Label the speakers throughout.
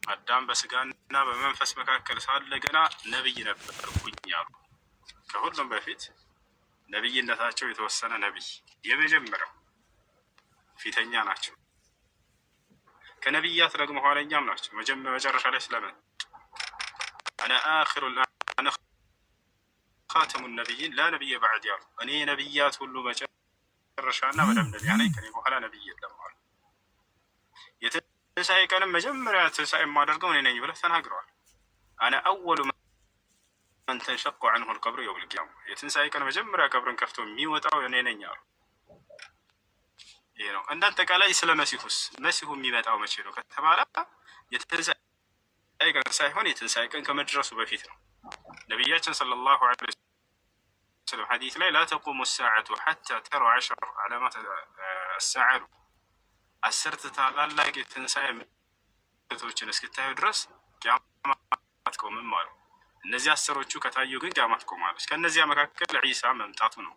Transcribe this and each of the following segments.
Speaker 1: አዳም በስጋና በመንፈስ መካከል ሳለ ገና ነብይ ነበርኩኝ አሉ። ከሁሉም በፊት ነብይነታቸው የተወሰነ ነብይ የመጀመሪያው ፊተኛ ናቸው። ከነብያት ደግሞ ኋለኛም ናቸው። መጨረሻ ላይ ስለምን አነ አኺሩ አነ ኻተሙ ነብይን ላ ነብይ በዕድ ያሉ እኔ ነብያት ሁሉ መጨረሻና መደምደሚያ ነኝ፣ ከኔ በኋላ ነብይ የለም አሉ። የትንሣኤ ቀንም መጀመሪያ ትንሣኤ የማደርገው እኔ ነኝ ብለው ተናግረዋል። አነ አወሉ መን ተንሸቁ ዐንሁ ልቀብሩ የውም ልቂያማ የትንሣኤ ቀን መጀመሪያ ቀብርን ከፍቶ የሚወጣው እኔ ነኝ አሉ። ይሄ ነው። እንደ አጠቃላይ ስለ መሲሁስ መሲሁ የሚመጣው መቼ ነው ከተባለ የትንሣኤ ቀን ሳይሆን የትንሣኤ ቀን ከመድረሱ በፊት ነው። ነቢያችን ሰለላሁ ዐለይሂ ወሰለም ሐዲስ ላይ ላ ተቁሙ ሰዓቱ ሐታ ተሩ ዐሸር ዐለማት አሳዓ አሉ። 10 ታላላቅ የትንሣኤ ምልክቶችን እስክታዩ ድረስ ቂያማ አትቆምም አሉ። እነዚህ 10ዎቹ ከታዩ ግን ቂያማ ትቆማለች። ከእነዚያ መካከል ዒሳ መምጣቱ ነው።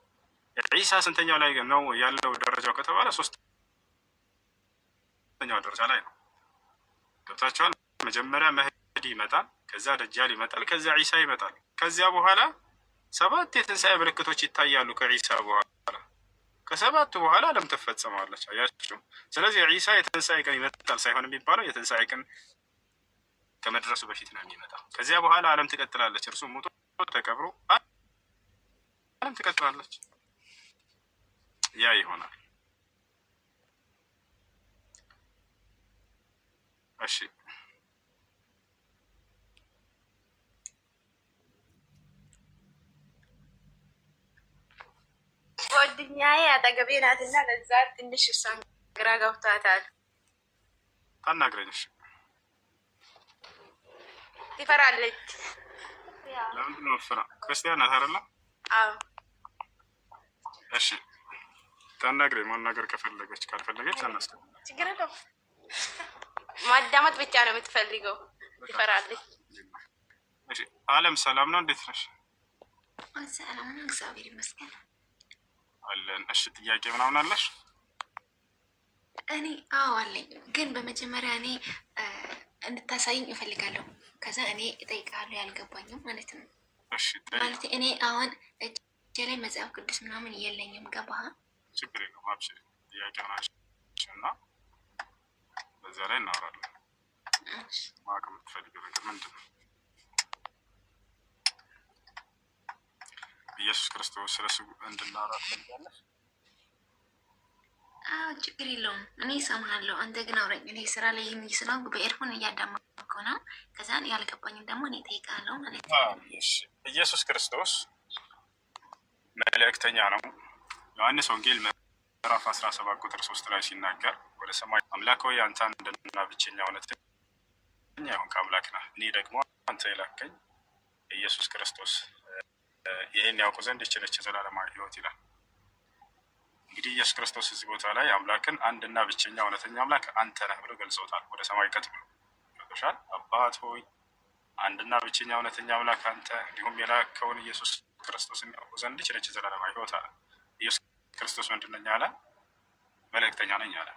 Speaker 1: ዒሳ ስንተኛው ላይ ነው ያለው ደረጃው ከተባለ 3ኛው ደረጃ ላይ ነው። ገብታችኋል? መጀመሪያ መህዲ ይመጣል፣ ከዛ ደጃል ይመጣል፣ ከዛ ዒሳ ይመጣል። ከዚያ በኋላ 7 የትንሣኤ ምልክቶች ይታያሉ ከዒሳ በኋላ። ከ7ቱ በኋላ ዓለም ትፈጸማለች። አያችሁ? ስለዚህ ዒሳ የትንሣኤ ቀን ይመጣል ሳይሆን የሚባለው የትንሣኤ ቀን ከመድረሱ በፊት ነው የሚመጣው። ከዚያ በኋላ ዓለም ትቀጥላለች። እርሱ ሞቶ ተቀብሮ ዓለም ትቀጥላለች። ያ ይሆናል። እሺ
Speaker 2: ጓደኛዬ አጠገቤ ናትና ለዛ ትንሽ እሷን ግራ ገብቷታል።
Speaker 1: ታናግረኝሽ
Speaker 2: ትፈራለች።
Speaker 1: ለምንድን ነው የምትፈራ? ክርስቲያን ናት አይደለ?
Speaker 2: አዎ።
Speaker 1: እሺ ታናግረኝ። ማናገር ከፈለገች ካልፈለገች አናስቀም።
Speaker 2: ችግር የለውም። ማዳመጥ ብቻ ነው የምትፈልገው። ትፈራለች።
Speaker 1: እሺ ዓለም ሰላም ነው? እንዴት ነሽ?
Speaker 2: ሰላም ነው፣ እግዚአብሔር ይመስገን
Speaker 1: አለን። እሺ ጥያቄ ምናምን አለሽ?
Speaker 2: እኔ አዎ አለኝ፣ ግን በመጀመሪያ እኔ እንድታሳይኝ እፈልጋለሁ። ከዛ እኔ እጠይቃለሁ ያልገባኝም ማለት ነው።
Speaker 1: እሺ
Speaker 2: ማለት እኔ አሁን እጄ ላይ መጽሐፍ ቅዱስ ምናምን የለኝም። ገባህ?
Speaker 1: ችግር የለውም። አብሽሪ። ጥያቄ ናቸው እና በዚያ ላይ እናወራለን። ማወቅ የምትፈልጊው ነገር ምንድን ነው? ኢየሱስ ክርስቶስ ስለሱ እንድናወራ ትፈልጊያለሽ?
Speaker 2: አዎ ችግር የለውም። እኔ እሰማሃለሁ፣ አንተ ግን አውረኝ። እኔ ስራ ላይ ስለሆንኩ በኤርፎን እያዳመጥኩ ነው። ከዛ ያልገባኝም ደግሞ እኔ እጠይቃለሁ ማለት ነው።
Speaker 1: ኢየሱስ ክርስቶስ መልእክተኛ ነው። ዮሐንስ ወንጌል ምዕራፍ 17 ቁጥር 3 ላይ ሲናገር ወደ ሰማይ አምላክ ሆይ አንተ አንድና ብቸኛ እውነተኛ የሆንክ አምላክ ነህ፣ እኔ ደግሞ አንተ የላከኝ ኢየሱስ ክርስቶስ ይህን ያውቁ ዘንድ ይችለች ዘላለማዊ ሕይወት ይላል። እንግዲህ ኢየሱስ ክርስቶስ እዚህ ቦታ ላይ አምላክን አንድና ብቸኛ እውነተኛ አምላክ አንተ ነህ ብሎ ገልጸውታል። ወደ ሰማይ ቀጥ ብሎ ሻል አባት ሆይ አንድና ብቸኛ እውነተኛ አምላክ አንተ እንዲሁም የላከውን ኢየሱስ ክርስቶስን ያውቁ ዘንድ ይችለች ዘላለማዊ ሕይወት አለ። ኢየሱስ ክርስቶስ ምንድን ነኝ አለ? መልእክተኛ ነኝ አለ።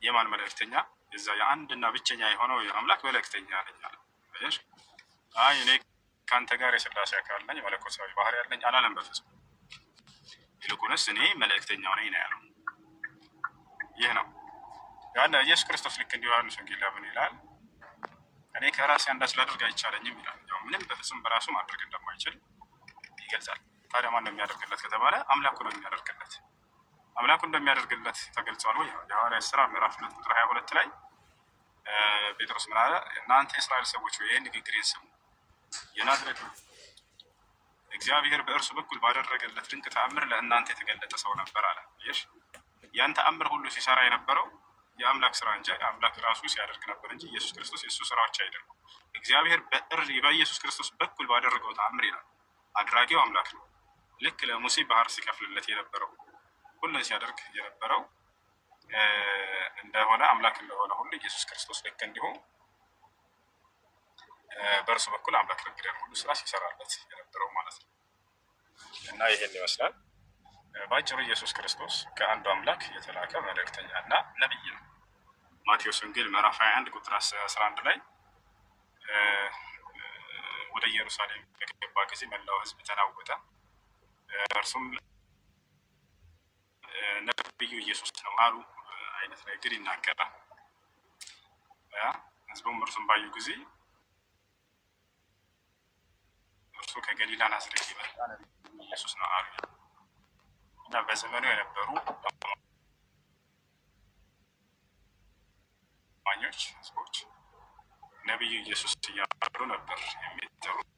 Speaker 1: የማን መልእክተኛ? የዛ የአንድና ብቸኛ የሆነው አምላክ መልእክተኛ ነኝ አለ። አይ እኔ ከአንተ ጋር የሥላሴ አካል ነኝ መለኮታዊ ባህሪ ያለኝ አላለም በፍጹም። ይልቁንስ እኔ መልእክተኛው ነኝ ነው ያለው። ይህ ነው ያን ኢየሱስ ክርስቶስ ልክ እንዲሁ ዮሐንስ ወንጌል ምን ይላል? እኔ ከራሴ አንዳች ላደርግ አይቻለኝም ይላል። ያው ምንም በፍጹም በራሱ ማድረግ እንደማይችል ይገልጻል። ታዲያ ማን ነው የሚያደርግለት ከተባለ አምላኩ ነው የሚያደርግለት። አምላኩ እንደሚያደርግለት ተገልጿል ወይ? የሐዋርያት ሥራ ምዕራፍ 2 ቁጥር 22 ላይ ጴጥሮስ ምን አለ? እናንተ የእስራኤል ሰዎች ወይ ይህን ንግግሬን ስሙ፣ የናዝሬቱ እግዚአብሔር በእርሱ በኩል ባደረገለት ድንቅ ተአምር ለእናንተ የተገለጠ ሰው ነበር አለ። ይሽ ያን ተአምር ሁሉ ሲሰራ የነበረው የአምላክ ስራ እንጂ አምላክ ራሱ ሲያደርግ ነበር እንጂ ኢየሱስ ክርስቶስ የእሱ ስራዎች አይደሉም። እግዚአብሔር በኢየሱስ ክርስቶስ በኩል ባደረገው ተአምር ይላል አድራጊው አምላክ ነው። ልክ ለሙሴ ባህር ሲከፍልለት የነበረው ሁሉን ሲያደርግ የነበረው እንደሆነ አምላክ እንደሆነ ሁሉ ኢየሱስ ክርስቶስ ልክ እንዲሁ በእርሱ በኩል አምላክ ለግደን ሁሉ ስራ ሲሰራለት የነበረው ማለት ነው። እና ይሄን ይመስላል ባጭሩ ኢየሱስ ክርስቶስ ከአንዱ አምላክ የተላከ መልእክተኛ እና ነብይ ነው። ማቴዎስ ወንጌል ምዕራፍ 21 ቁጥር 11 ላይ ወደ ኢየሩሳሌም በገባ ጊዜ መላው ሕዝብ ተናወጠ። እርሱም ነቢዩ ኢየሱስ ነው አሉ አይነት ነገር ይናገራል። ሕዝቡም እርሱም ባዩ ጊዜ እርሱ ከገሊላ ናዝሬት የመጣ ነቢዩ ኢየሱስ ነው አሉ እና በዘመኑ የነበሩ አማኞች ሕዝቦች ነቢዩ ኢየሱስ እያሉ ነበር የሚጠሩት።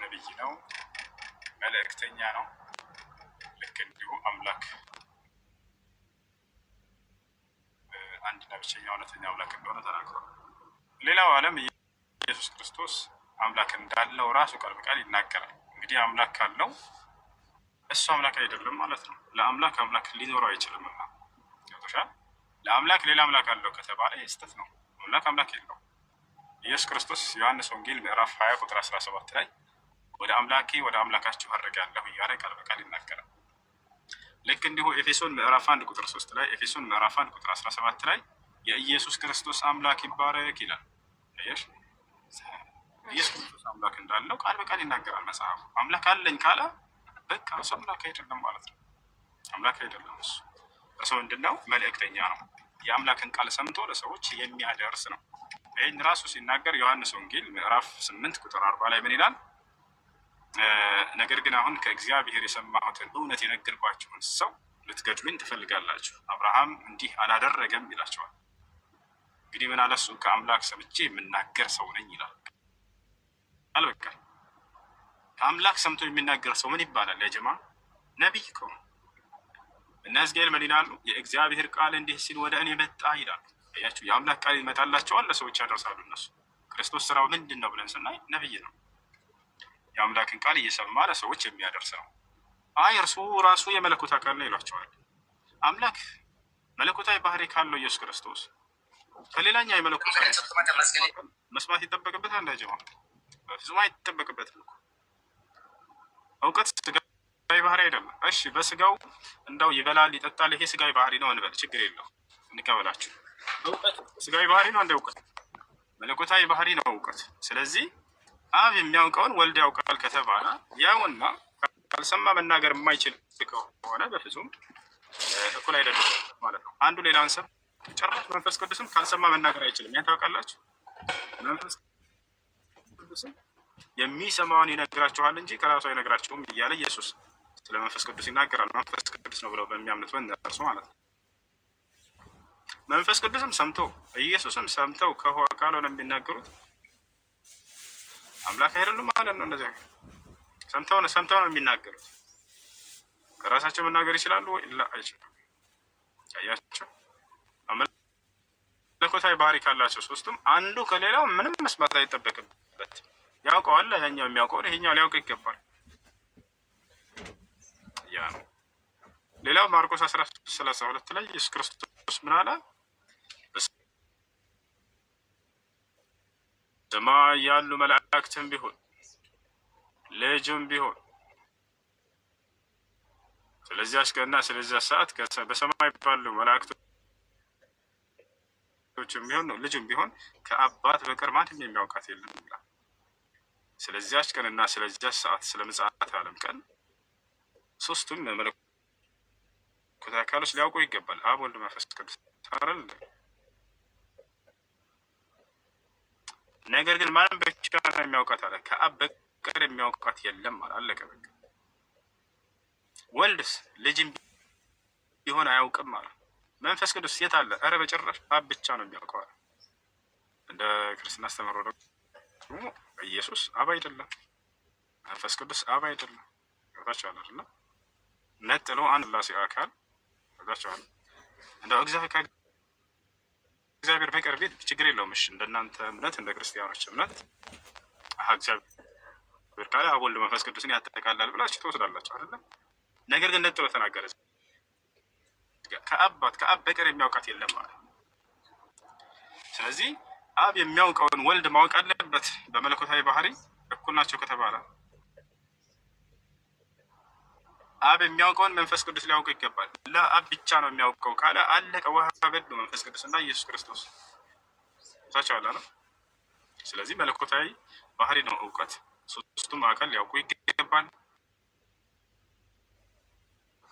Speaker 1: ነቢይ ነው፣ መልእክተኛ ነው፣ ልክ እንዲሁ አምላክ አንድና ብቸኛ እውነተኛ አምላክ እንደሆነ ተናግሯል። ሌላው ዓለም ኢየሱስ ክርስቶስ አምላክ እንዳለው ራሱ ቃል በቃል ይናገራል። እንግዲህ አምላክ ካለው እሱ አምላክ አይደለም ማለት ነው። ለአምላክ አምላክ ሊኖረው አይችልምና ገብቶሻል። ለአምላክ ሌላ አምላክ አለው ከተባለ ስህተት ነው። አምላክ አምላክ የለው። ኢየሱስ ክርስቶስ ዮሐንስ ወንጌል ምዕራፍ 20 ቁጥር 17 ላይ ወደ አምላኬ ወደ አምላካችሁ አድርጋለሁ እያለ ቃል በቃል ይናገራል። ልክ እንዲሁ ኤፌሶን ምዕራፍ 1 ቁጥር 3 ላይ ኤፌሶን ምዕራፍ 1 ቁጥር 17 ላይ የኢየሱስ ክርስቶስ አምላክ ይባረክ ይላል። አየሽ፣ ኢየሱስ ክርስቶስ አምላክ እንዳለው ቃል በቃል ይናገራል መጽሐፉ። አምላክ አለኝ ካለ በቃ እሱ አምላክ አይደለም ማለት ነው። አምላክ አይደለም እሱ። እሱ ምንድነው? መልእክተኛ ነው። የአምላክን ቃል ሰምቶ ለሰዎች የሚያደርስ ነው። ይህን ራሱ ሲናገር ዮሐንስ ወንጌል ምዕራፍ 8 ቁጥር 40 ላይ ምን ይላል? ነገር ግን አሁን ከእግዚአብሔር የሰማሁትን እውነት የነገርኳችሁን ሰው ልትገድሉኝ ትፈልጋላችሁ። አብርሃም እንዲህ አላደረገም ይላቸዋል። እንግዲህ ምን አለ እሱ? ከአምላክ ሰምቼ የምናገር ሰው ነኝ ይላል። አልበቃ ከአምላክ ሰምቶ የሚናገር ሰው ምን ይባላል? ያጀማ ነቢይ እኮ ነው። እነ ሕዝቅኤል ምን ይላሉ? የእግዚአብሔር ቃል እንዲህ ሲል ወደ እኔ መጣ ይላሉ። ያችሁ የአምላክ ቃል ይመጣላቸዋል፣ ለሰዎች ያደርሳሉ። እነሱ ክርስቶስ ስራው ምንድን ነው ብለን ስናይ ነቢይ ነው። የአምላክን ቃል እየሰማ ለሰዎች የሚያደርስ ነው። አይ እርሱ ራሱ የመለኮት አካል ነው ይሏቸዋል። አምላክ መለኮታዊ ባህሪ ካለው ኢየሱስ ክርስቶስ ከሌላኛ የመለኮታዊ መስማት ይጠበቅበታል? እንዳይጀማ በፍጹም አይጠበቅበትም። እውቀት ስጋዊ ባህሪ አይደለም። እሺ በስጋው እንዳው ይበላል ይጠጣል፣ ይሄ ስጋዊ ባህሪ ነው እንበል፣ ችግር የለው እንቀበላችሁ። እውቀት ስጋዊ ባህሪ ነው እንደ እውቀት መለኮታዊ ባህሪ ነው እውቀት። ስለዚህ አብ የሚያውቀውን ወልድ ያውቃል ከተባለ ያውና ካልሰማ መናገር የማይችል ከሆነ በፍጹም እኩል አይደለም ማለት ነው። አንዱ ሌላውን ሰብ ጨራሽ መንፈስ ቅዱስም ካልሰማ መናገር አይችልም። ያን ታውቃላችሁ። መንፈስ ቅዱስም የሚሰማውን ይነግራችኋል እንጂ ከራሱ አይነግራችሁም እያለ ኢየሱስ ስለ መንፈስ ቅዱስ ይናገራል። መንፈስ ቅዱስ ነው ብለው በሚያምኑት በእነርሱ ማለት ነው። መንፈስ ቅዱስም ሰምቶ ኢየሱስም ሰምተው ካልሆነ የሚናገሩት አምላክ አይደሉም ማለት ነው። እንደዚህ ሰምተው ነው የሚናገሩት። ከራሳቸው መናገር ይችላሉ ወይ? አይችሉም። ያያቸው መለኮታዊ ባህሪ ካላቸው ሶስቱም አንዱ ከሌላው ምንም መስማት አይጠበቅበት። ያውቀዋል፣ ያኛው የሚያውቀውን ይሄኛው ሊያውቅ ይገባል። ያ ነው። ሌላው ማርቆስ 13:32 ላይ ኢየሱስ ክርስቶስ ምን አለ? ሰማይ ያሉ መላእክትም ቢሆን ልጅም ቢሆን ስለዚያች ቀንና ስለዚያች ሰዓት በሰማይ ባሉ መላእክቶችም ቢሆን ነው ልጅም ቢሆን ከአባት በቀር ማንም የሚያውቃት የለም ይላል። ስለዚያች ቀንና ስለዚያች ሰዓት ስለ ምጽአተ ዓለም ቀን ሶስቱም መለኮታዊ አካሎች ሊያውቁ ይገባል። አብ፣ ወልድ፣ መንፈስ ቅዱስ አይደል? ነገር ግን ማንም ብቻ ነው የሚያውቃት አለ። ከአብ በቀር የሚያውቃት የለም አለ። አለቀ በቃ። ወልድስ ልጅም ቢሆን አያውቅም አለ። መንፈስ ቅዱስ የት አለ? ኧረ በጭራሽ አብ ብቻ ነው የሚያውቀው አለ። እንደ ክርስትና አስተምህሮ ደግሞ ኢየሱስ አብ አይደለም፣ መንፈስ ቅዱስ አብ አይደለም። ገብታችኋል አይደል? ነጥሎ አንድ ላሴ አካል ገብታችኋል። እንደው እግዚአብሔር በቀር ቤት ችግር የለውም። እሺ እንደናንተ እምነት እንደ ክርስቲያኖች እምነት እግዚአብሔር ካለ አብ፣ ወልድ፣ መንፈስ ቅዱስን ያጠቃላል ብላችሁ ትወስዳላችሁ አይደለ? ነገር ግን ነጥሎ ተናገረ። ከአብ በቀር የሚያውቃት የለም ማለት። ስለዚህ አብ የሚያውቀውን ወልድ ማወቅ አለበት። በመለኮታዊ ባህሪ እኩል ናቸው ከተባለ አብ የሚያውቀውን መንፈስ ቅዱስ ሊያውቀው ይገባል። ለአብ ብቻ ነው የሚያውቀው ካለ አለቀ። ውሃ በሉ መንፈስ ቅዱስ እና ኢየሱስ ክርስቶስ ሳቸው አለ ነው። ስለዚህ መለኮታዊ ባህሪ ነው እውቀት። ሶስቱም አካል ሊያውቁ ይገባል።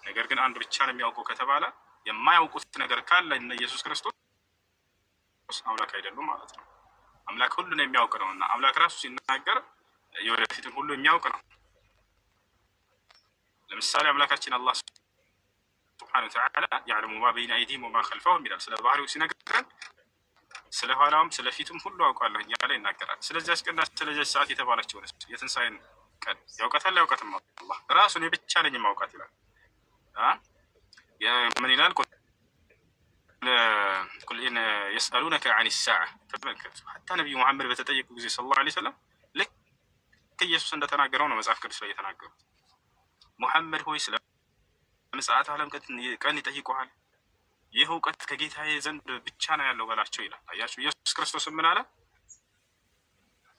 Speaker 1: ነገር ግን አንዱ ብቻ ነው የሚያውቀው ከተባለ የማያውቁት ነገር ካለ እነ ኢየሱስ ክርስቶስ አምላክ አይደሉም ማለት ነው። አምላክ ሁሉን የሚያውቅ ነው እና አምላክ ራሱ ሲናገር የወደፊትን ሁሉ የሚያውቅ ነው። ለምሳሌ አምላካችን አላህ ሱብሓነሁ ወተዓላ ያዕለሙ ማ በይነ አይዲሂም ወማ ኸልፈሁም ይላል። ስለ ባህሪው ሲነግረን ስለ ኋላውም ስለ ፊቱም ሁሉ አውቃለሁ እያለ ይናገራል። ስለዚያች ቀንና ስለዚያች ሰዓት የተባለችው የትንሣኤን ቀን ያውቃታል አያውቃትም? አላህ ራሱ እኔ ብቻ ነኝ የማውቃት ይላል። ምን ይላል? ቁል ኢን የስአሉነከ ዐኒ ሰዓ። ተመልከቱ፣ ሐታ ነቢዩ መሐመድ በተጠየቁ ጊዜ ሰለላሁ ዐለይሂ ወሰለም ልክ ኢየሱስ እንደተናገረው ነው መጽሐፍ ቅዱስ ላይ የተናገሩት። ሙሐመድ ሆይ ስለ ምጽአተ ዓለም ቀን ይጠይቁሃል፣ ይህ እውቀት ከጌታዬ ዘንድ ብቻ ነው ያለው በላቸው ይላል። አያችሁ፣ ኢየሱስ ክርስቶስ ምን አለ?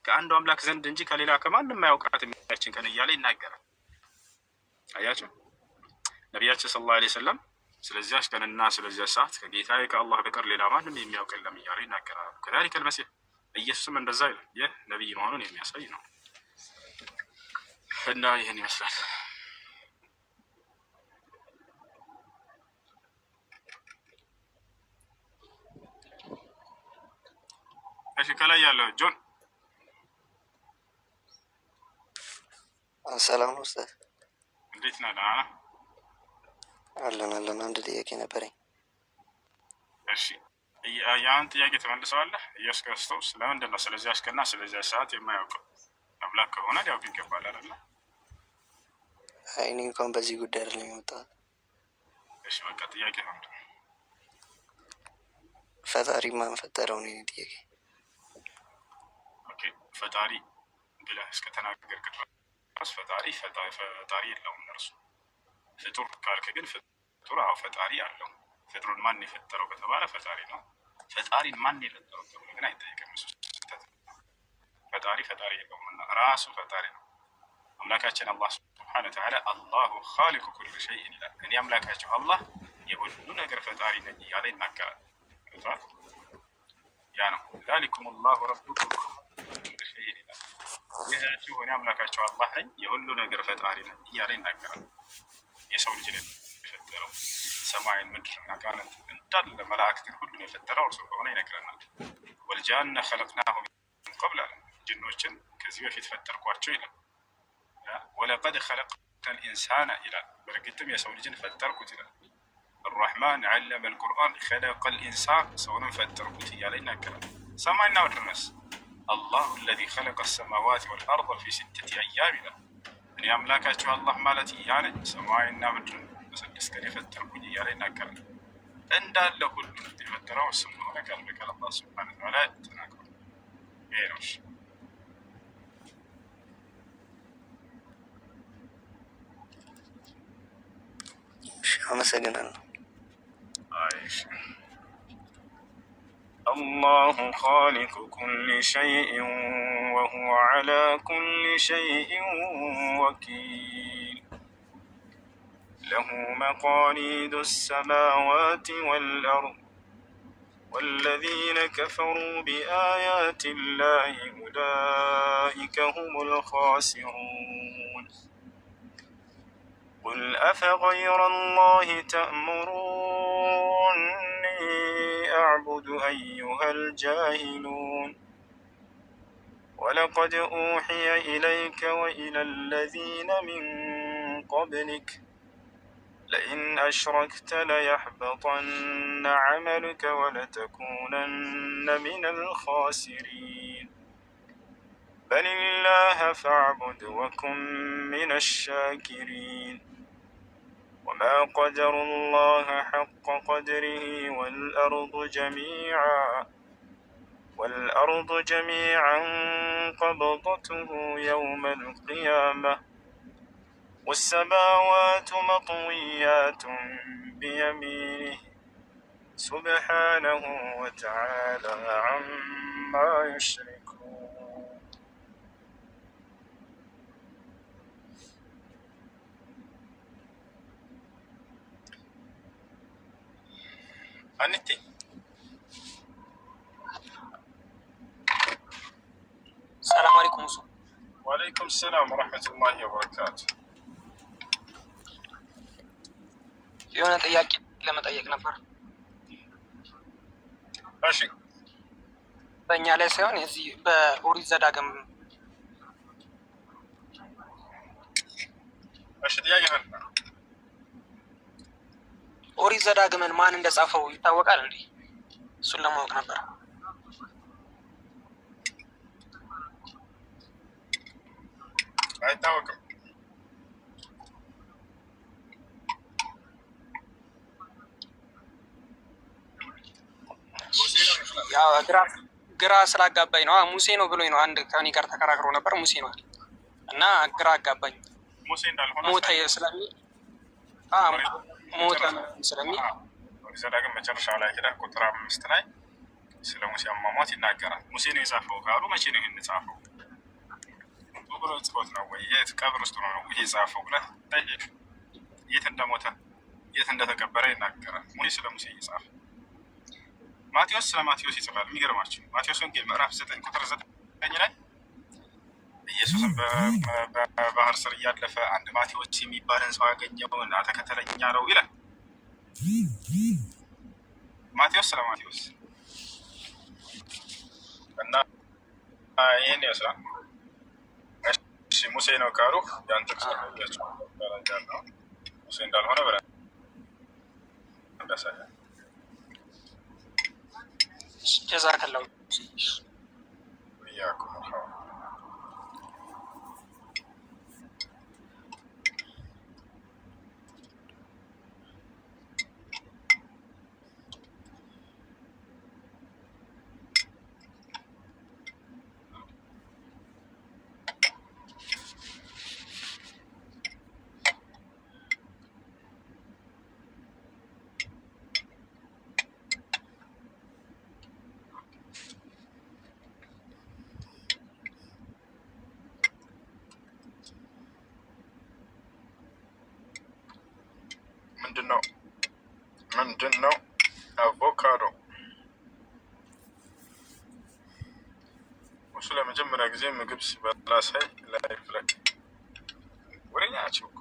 Speaker 1: ከአንዱ አምላክ ዘንድ እንጂ ከሌላ ከማንም አያውቃት የሚያችን ቀን እያለ ይናገራል። አያችሁ፣ ነቢያችን ሰለላሁ ዐለይሂ ወሰለም ስለዚያች ቀንና ስለዚያች ሰዓት ከጌታዬ ከአላህ በቀር ሌላ ማንም የሚያውቅ የለም እያለ ይናገራል። ከዛሊከ አልመሲህ ኢየሱስም እንደዛ ይላል። ይህ ነቢይ መሆኑን የሚያሳይ ነው እና ይህን ይመስላል። እሺ፣ ከላይ ያለው ጆን
Speaker 3: ሰላም ነው ኡስታዝ።
Speaker 1: እንዴት ነህ? ደህና ነህ?
Speaker 3: አለን። አንድ ጥያቄ ነበረኝ።
Speaker 1: እሺ፣ ያን ጥያቄ ትመልሰዋለህ። ኢየሱስ ክርስቶስ ለምንድን ነው ስለዚያች ቀንና ስለዚያች ሰዓት የማያውቀው? አምላክ ከሆነ ሊያውቅ ይገባል አይደለ?
Speaker 3: እኔ እንኳን በዚህ ጉዳይ አይደለም የመጣሁት።
Speaker 1: እሺ፣ በቃ ጥያቄ ምንድን ነው?
Speaker 3: ፈጣሪ ማን ፈጠረው ነው ጥያቄ።
Speaker 1: ኦኬ፣ ፈጣሪ ብለህ እስከተናገርክ ድረስ ፈጣሪ የለውም እነርሱ። ፍጡር ካልክ ግን ፍጡር ፈጣሪ አለው። ፍጡሩን ማን የፈጠረው ከተባለ ፈጣሪ ነው። ፈጣሪን ማን የፈጠረው ተብሎ ግን አይጠየቅም። እሱ ስህተት ነው። ፈጣሪ የለውም እና ራሱ ፈጣሪ ነው። አምላካችን አላህ ሱብሓነሁ ወተዓላ አላሁ ኻሊቁ ኩሊ ሸይእን ይላል። እኔ አምላካቸው አላህ የሁሉ ነገር ፈጣሪ ነኝ እያለ ይናገራል። ያ ነው ዛሊኩም አላሁ ረቡኩም ኩሊ ሸይእን ይላል። ይህችሁ እኔ አምላካቸው አላህ ነኝ የሁሉ ነገር ፈጣሪ ነኝ እያለ ይናገራል። የሰው ልጅ የፈጠረው ሰማይን ምድርን አጋንንት እንዳለ መላእክትን ሁሉን የፈጠረው እርሱ እንደሆነ ይነግረናል። ወልጃነ ኸለቅናሁ ሚን ቀብል አለ። ጅኖችን ከዚህ በፊት ፈጠርኳቸው ይላል። ወለቀድ ኸለቅነል ኢንሳነ ይላል። በእርግጥም የሰው ልጅን ፈጠርኩት ይላል። አርረሕማን ዐለመ አልቁርአን ኸለቀል ኢንሳን ሰውንም ፈጠርኩት እያለ ይናገራል። ሰማይና ምድርንስ አላሁ አለዚ ኸለቀ ሰማዋት ወልአርደ ፊ ሲተቲ አያም ይላል። እኔ አምላካቸው አላህ ማለት ያ ነኝ ሰማይና ምድርን በ6 ቀን የፈጠርኩኝ እያለ ይናገራል። እንዳለ ሁሉ የፈጠረው እሱ እንደሆነ ቃል በቃል አላህ ሱብሓነሁ ወተዓላ ተናግሯል። ይሄ ነው።
Speaker 3: አመሰግናለሁ።
Speaker 1: الله خالق كل شيء وهو على كل شيء وكيل له مقاليد السماوات والأرض والذين كفروا بآيات الله أولئك هم الخاسرون قل أفغير الله تأمروني أعبد أيها الجاهلون ولقد أوحي إليك وإلى الذين من قبلك لئن أشركت ليحبطن عملك ولتكونن من الخاسرين بل الله فاعبد وكن من الشاكرين وما قدر الله حق قدره والأرض جميعا قبضته يوم القيامة والسماوات مطويات بيمينه سبحانه وتعالى عما يشركون. አንቴ
Speaker 4: ሰላም አለይኩም ሙሱ።
Speaker 1: ወአለይኩም ሰላም ወረሕመቱላሂ ወበረካቱ።
Speaker 4: የሆነ ጥያቄ ለመጠየቅ ነበር።
Speaker 1: እሺ
Speaker 4: በእኛ ላይ ሳይሆን እዚህ በኦሪት ዘዳግም።
Speaker 1: እሺ ጥያቄ ፈታ።
Speaker 4: ኦሪት ዘዳግምን ማን እንደጻፈው ይታወቃል እንዴ? እሱን ለማወቅ ነበር።
Speaker 1: አይታወቅም።
Speaker 4: ያው ግራ ስላጋባኝ ነው። ሙሴ ነው ብሎኝ ነው። አንድ ከኔ ጋር ተከራክሮ ነበር። ሙሴ ነው እና ግራ አጋባኝ።
Speaker 1: ሙሴ እንዳልሆነ
Speaker 4: ሞተ ስለሚል ሞተ ስለሚል
Speaker 1: ዘዳግም መጨረሻ ላይ ሄዳ ቁጥር 5 ላይ ስለ ሙሴ አሟሟት ይናገራል። ሙሴ ነው የጻፈው ካሉ መቼ ነው ይህን ጻፈው ብሎ ጽፎት ነው ወይ የት ቀብር ውስጥ ነው ይሄ ጻፈው ብለህ ጠይቅ። የት እንደሞተ የት እንደተቀበረ ይናገራል። ሙሴ ስለ ሙሴ እየጻፈ ማቴዎስ ስለ ማቴዎስ ይጽፋል። የሚገርማቸው ማቴዎስ ወንጌል ምዕራፍ 9 ቁጥር 9 ላይ ኢየሱስም በባህር ስር እያለፈ አንድ ማቴዎስ የሚባልን ሰው አገኘው እና ተከተለኝ አለው ይላል። ማቴዎስ ስለ ማቴዎስ እና ይህን ይመስላል። እሺ ሙሴ ነው ካሉ ያንተ ያቸው ሙሴ እንዳልሆነ ብለን እንዳሳያል።
Speaker 4: ጀዛከላሁ
Speaker 1: ወያኩም ምንድን ነው አቮካዶ? እሱ ለመጀመሪያ ጊዜ ምግብ ሲበላ ሳይ ላይ ፍለክ ወሬኛ ናቸው እኮ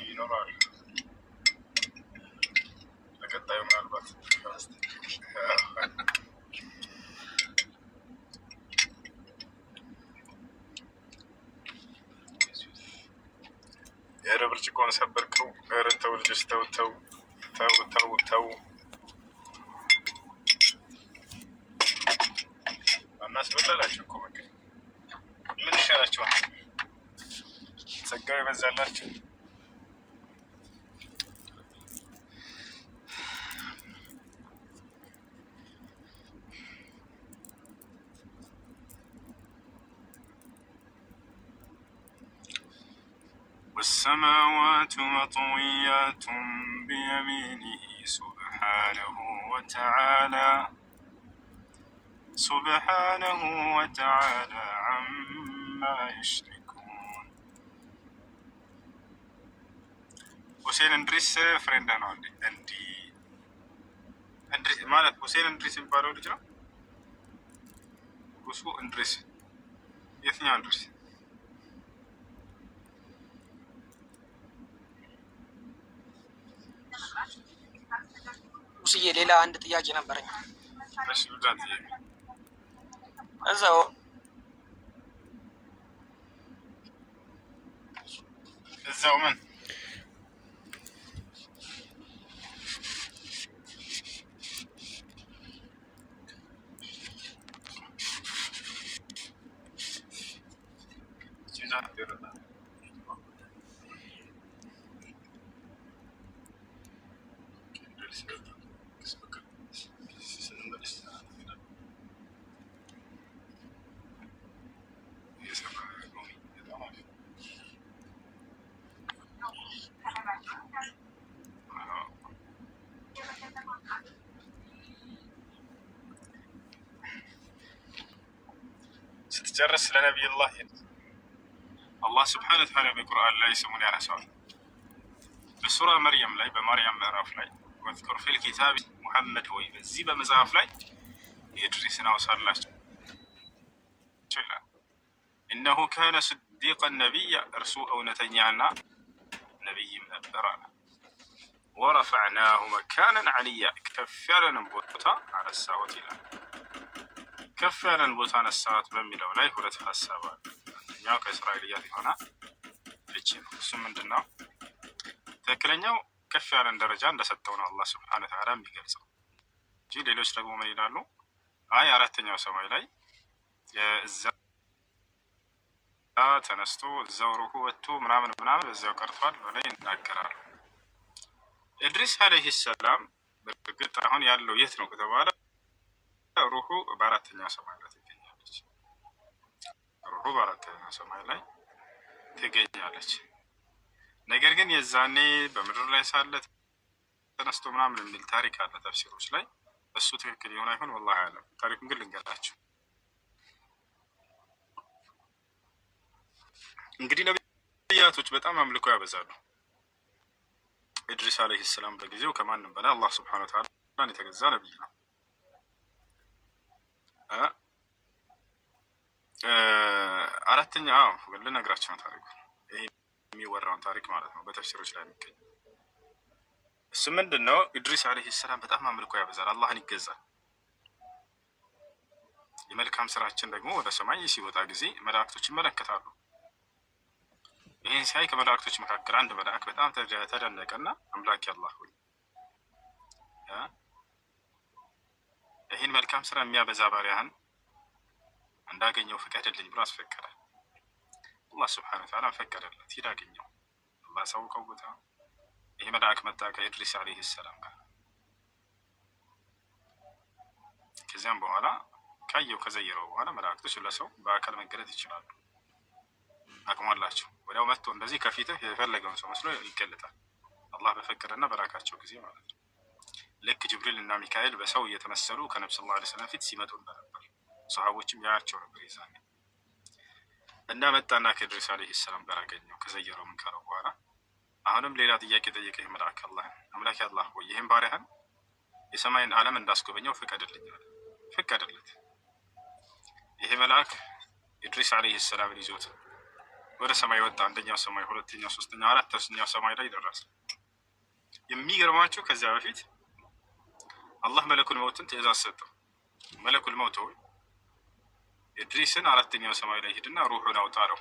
Speaker 1: ይኖራል። ለቀጣዩ ምናልባት የረ ብርጭቆን ሰበርከው። ኧረ ተው ልጆች ተው ተው ተው ተው ተው። እናስበላላቸው እኮ በቃ ምን ይሻላቸዋል? ጸጋው ይበዛላቸው። والسماوات مطويات بيمينه سبحانه وتعالى عما يشركون. ሁሴን እንድሪስ ፍሬንድ ነው እንድሪስ ማለት ሁሴን እንድሪስ የሚባለው ልጅ ነው። እሱ እንድሪስ የትኛው እንድሪስ?
Speaker 4: ሙስዬ ሌላ አንድ ጥያቄ ነበረኝ።
Speaker 1: እሺ ብዛት ጥያቄ እዛው ምን ሲጨርስ ለነቢዩላህ አላህ ስብሓነ ወተዓላ በቁርአን ላይ ስሙን ያነሳዋል። በሱራ መርየም ላይ በማርያም ምዕራፍ ላይ ወዝኩር ፊል ኪታብ ሙሐመድ ሆይ በዚህ በመጽሐፍ ላይ ኢድሪስን አውሳላቸው ይላል። ኢነሁ ካነ ስዲቀን ነቢያ እርሱ እውነተኛና ነቢይም ነበር አለ። ወረፈዕናሁ መካነን ዐሊያ ከፍ ያለንን ቦታ አነሳሁት ይላል። ከፍ ያለን ቦታ አነሳሁት በሚለው ላይ ሁለት ሀሳብ አለ። አንደኛው ከእስራኤልያት የሆነ ፍቺ ነው። እሱም ምንድን ነው? ትክክለኛው ከፍ ያለን ደረጃ እንደሰጠው ነው አላህ ስብሐነ ወተዓላ የሚገልጸው እንጂ ሌሎች ደግሞ ምን ይላሉ? አይ አራተኛው ሰማይ ላይ እዛ ተነስቶ እዛው ሩሁ ወጥቶ ምናምን በዚያው ቀርቷል ብለው ይናገራሉ። ኢድሪስ አለይሂ ሰላም በእርግጥ አሁን ያለው የት ነው ከተባለ ሩሁ በአራተኛው ሰማይ ላይ ትገኛለች። ሩሁ በአራተኛው ሰማይ ላይ ትገኛለች። ነገር ግን የዛኔ በምድር ላይ ሳለ ተነስቶ ምናምን የሚል ታሪክ አለ ተፍሲሮች ላይ። እሱ ትክክል ይሆን አይሆን ወላሂ አለም። ታሪኩን ግን ልንገራችሁ። እንግዲህ ነቢያቶች በጣም አምልኮ ያበዛሉ። ኢድሪስ አለይሂ ሰላም በጊዜው ከማንም በላይ አላህ ስብሐነ ወተዓላ የተገዛ ነቢይ ነው። አራተኛ ልነግራችሁ ነው ታሪኩ። ይሄ የሚወራውን ታሪክ ማለት ነው በተፍሲሮች ላይ የሚገኝ እሱ ምንድን ነው? ኢድሪስ አለይሂ ሰላም በጣም አምልኮ ያበዛል፣ አላህን ይገዛል። የመልካም ስራችን ደግሞ ወደ ሰማይ ሲወጣ ጊዜ መላእክቶች ይመለከታሉ። ይህን ሲያይ ከመላእክቶች መካከል አንድ መልአክ በጣም ተደነቀና አምላክ አላህ ሆይ ይህን መልካም ስራ የሚያበዛ ባሪያህን እንዳገኘው ፍቀድልኝ ብሎ አስፈቀደ። አላህ ስብሐነ ወተዓላ ፈቀደለት። ሂድ አገኘው። አላህ ሳውቀው ቦታ ይህ መልአክ መጣ ከኢድሪስ አለይሂ ሰላም ጋር። ከዚያም በኋላ ካየው ከዘየረው በኋላ መላእክቶች ለሰው በአካል መገለጥ ይችላሉ፣ አቅሙ አላቸው። ወዲያው መጥቶ እንደዚህ ከፊትህ የፈለገውን ሰው መስሎ ይገለጣል፣ አላህ በፈቀደና በላካቸው ጊዜ ማለት ነው። ልክ ጅብሪል እና ሚካኤል በሰው እየተመሰሉ ከነብዩ ሰለላሁ ዐለይሂ ወሰለም ፊት ሲመጡ እንደነበር ሰሃቦችም ያያቸው ነበር ይዛኔ። እና መጣና ከኢድሪስ አለይሂ ሰላም ጋር አገኘው ከዘየረው ምን ካለው በኋላ አሁንም ሌላ ጥያቄ ጠየቀ። መልአክ አምላክ አላህ ሆይ ይህን ባሪያህን የሰማይን ዓለም እንዳስጎበኘው ፍቀድልኝ አለ። ፈቀደለት። ይሄ መልአክ ኢድሪስ አለይሂ ሰላምን ይዞት ወደ ሰማይ ወጣ። አንደኛው ሰማይ፣ ሁለተኛው፣ ሶስተኛው፣ አራተኛው ሰማይ ላይ ደረሰ። የሚገርማችሁ ከዚያ በፊት አላህ መለኩል መውትን ትእዛዝ ሰጠው። መለኩል መውት ሆይ ኢድሪስን አራተኛው ሰማይ ላይ ሂድና ሩሑን አውጣ አለው።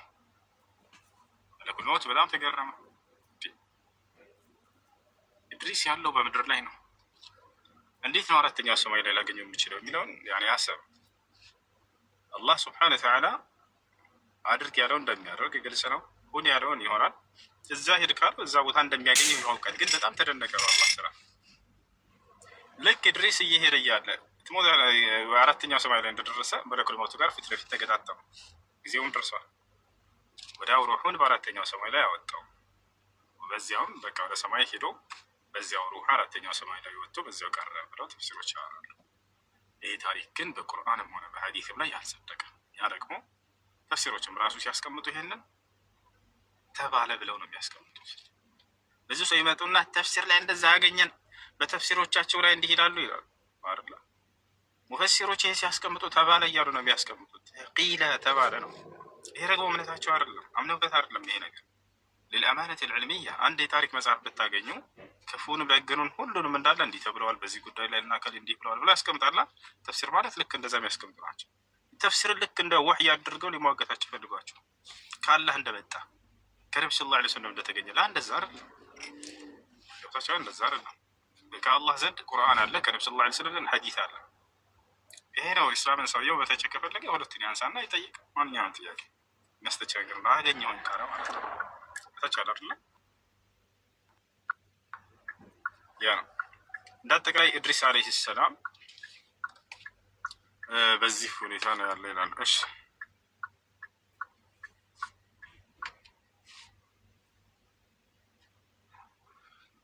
Speaker 1: መለኩል መውት በጣም ተገረመ። ኢድሪስ ያለው በምድር ላይ ነው፣ እንዴት ነው አራተኛው ሰማይ ላይ ላገኘው የሚችለው የሚለውን ያሰብ። አላህ ስብሐነ ወተዓላ አድርግ ያለው እንደሚያደርግ ግልጽ ነው። ሁን ያለውን ይሆናል። እዛ ሄድ ካለው እዛ ቦታ እንደሚያገኘው ያውቃል። ግን በጣም ተደነቀ በአላህ ስራ። ልክ ኢድሪስ እየሄደ እያለ አራተኛው ሰማይ ላይ እንደደረሰ መለኩል መውቱ ጋር ፊት ለፊት ተገጣጠሙ። ጊዜውም ደርሷል። ወዲያው ሩሑን በአራተኛው ሰማይ ላይ አወጣው። በዚያውም በቃ ወደ ሰማይ ሄዶ በዚያው ሩህ አራተኛው ሰማይ ላይ ወጥቶ በዚያው ቀረ ብለው ተፍሲሮች ያወራሉ። ይህ ታሪክ ግን በቁርአንም ሆነ በሐዲስም ላይ ያልጸደቀ፣ ያ ደግሞ ተፍሲሮችም ራሱ ሲያስቀምጡ ይሄንን ተባለ ብለው ነው የሚያስቀምጡት። ብዙ ሰው ይመጡና ተፍሲር ላይ እንደዛ ያገኘን በተፍሲሮቻቸው ላይ እንዲህ ይላሉ ይላሉ አይደል? ሙፈሲሮች ይሄን ሲያስቀምጡ ተባለ እያሉ ነው የሚያስቀምጡት። ቂለ ተባለ ነው። ይሄ ደግሞ እምነታቸው አይደለም፣ አምነውበት አይደለም። ይሄ ነገር ለልአማነት ልዕልሚያ አንድ የታሪክ መጽሐፍ ብታገኙ ክፉንም ደግኑን ሁሉንም እንዳለ እንዲህ ተብለዋል፣ በዚህ ጉዳይ ላይ እናከል እንዲህ ብለዋል ብሎ ያስቀምጣላ። ተፍሲር ማለት ልክ እንደዛ የሚያስቀምጡ ናቸው። ተፍሲር ልክ እንደ ወህይ አድርገው ሊሟገታቸው ፈልጓቸው ከአላህ እንደመጣ ከነብዩ ሰለላሁ ዐለይሂ ወሰለም እንደተገኘ እንደዛ አይደለም። ገብታቸው እንደዛ አይደለም። ከአላህ ዘንድ ቁርአን አለ፣ ከነብዩ ሰለላሁ ዐለይሂ ወሰለም ሐዲስ አለ። ይሄ ነው ኢስላምን ሰውየው በተቸ ከፈለገ ሁለቱን ያንሳና ይጠይቅ። ማንኛውም ጥያቄ የሚያስተች ነገር ነው። አገኘሁኝ ካለ ማለት ነው። ታቻለ አይደል? ያ ነው እንደ አጠቃላይ ኢድሪስ አለይሂ ሰላም በዚህ ሁኔታ ነው ያለው ይላል። እሺ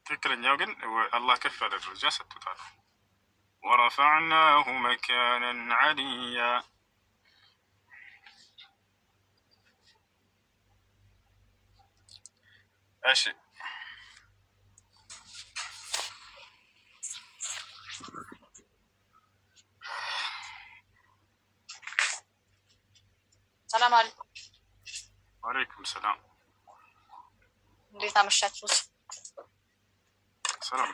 Speaker 1: ትክክለኛው ግን አላህ ከፍ ያለ ደረጃ ሰጥቶታል። ወረፈዕናሁ መካነን ዐሊያ እሺ
Speaker 5: ሰላም አለይኩም።
Speaker 1: ወአለይኩም ሰላም።
Speaker 5: እንዴት አመሻችሁ?
Speaker 1: ሰላም።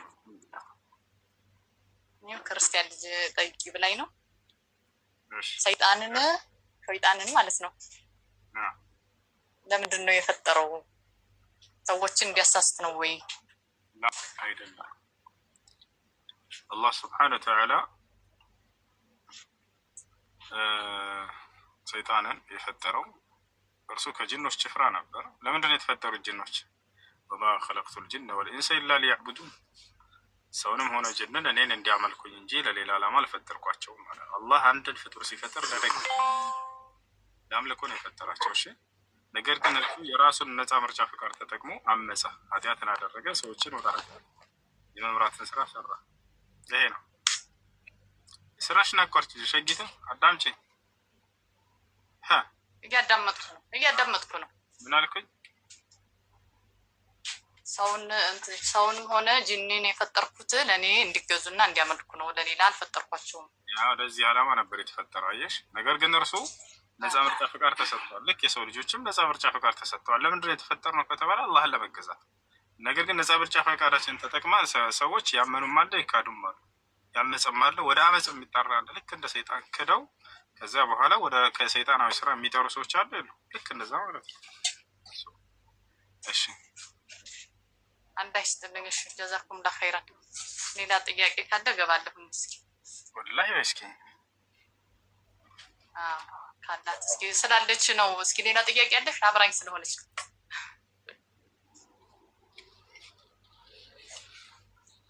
Speaker 5: እኔም ክርስቲያን ልጅ ጠይቂ ብላኝ ነው።
Speaker 1: እሺ
Speaker 5: ሰይጣንን ማለት ነው ለምንድን ነው የፈጠረው? ሰዎችን እንዲያሳስት ነው ወይ?
Speaker 1: ላ አይደለም። አላህ ስብሓነ ወተዓላ ሰይጣንን የፈጠረው እርሱ ከጅኖች ጭፍራ ነበር። ለምንድን ነው የተፈጠሩት ጅኖች? ወማ ኸለቅቱል ጅነ ወልኢንሰ ኢላ ሊያዕቡዱን፣ ሰውንም ሆነ ጅንን እኔን እንዲያመልኩኝ እንጂ ለሌላ ዓላማ አልፈጠርኳቸውም ማለት ነው። አላህ አንድን ፍጡር ሲፈጥር ለአምልኮ ነው የፈጠራቸው። እሺ ነገር ግን እርሱ የራሱን ነፃ ምርጫ ፍቃድ ተጠቅሞ አመፀ፣ ኃጢአትን አደረገ፣ ሰዎችን ወደ ኃጢአት የመምራትን ስራ ሰራ። ይሄ ነው ስራሽን አቋርጭ። ሸጊትም አዳምጪ።
Speaker 5: እያዳመጥኩ ነው።
Speaker 1: ምን አልኩኝ?
Speaker 5: ሰውን ሆነ ጂኒን የፈጠርኩት ለእኔ እንዲገዙና እንዲያመልኩ ነው። ለሌላ አልፈጠርኳቸውም።
Speaker 1: ያው ለዚህ ዓላማ ነበር የተፈጠረው። አየሽ። ነገር ግን እርሱ ነፃ ምርጫ ፍቃድ ተሰጥቷል። ልክ የሰው ልጆችም ነፃ ምርጫ ፍቃድ ተሰጥተዋል። ለምንድን ነው የተፈጠርነው ከተባለ አላህን ለመገዛት። ነገር ግን ነፃ ምርጫ ፈቃዳችን ተጠቅማ ሰዎች ያመኑም አለ፣ ይካዱም አለ፣ ያመፀም አለ፣ ወደ አመፅ የሚጠራ አለ። ልክ እንደ ሰይጣን ክደው ከዚያ በኋላ ወደ ከሰይጣናዊ ስራ የሚጠሩ ሰዎች አሉ። ልክ እንደዛ ማለት ነው። እሺ
Speaker 5: አንድ አይስጥልኝ። እሺ ጀዛኩም ለኸይራን። ሌላ ጥያቄ ካለ ገባለሁ። እስኪ
Speaker 1: ወላሂ እስኪ
Speaker 5: ካላት እስኪ ስላለች ነው። እስኪ ሌላ ጥያቄ አለሽ? አብራኝ ስለሆነች ነው።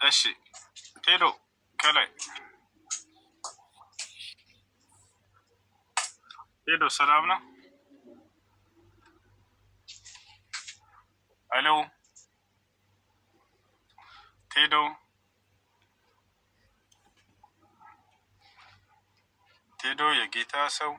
Speaker 1: እሺ ቴዶ ከላይ ቴዶ ሰላም ነው? ሄሎ ቴዶ ቴዶ የጌታ ሰው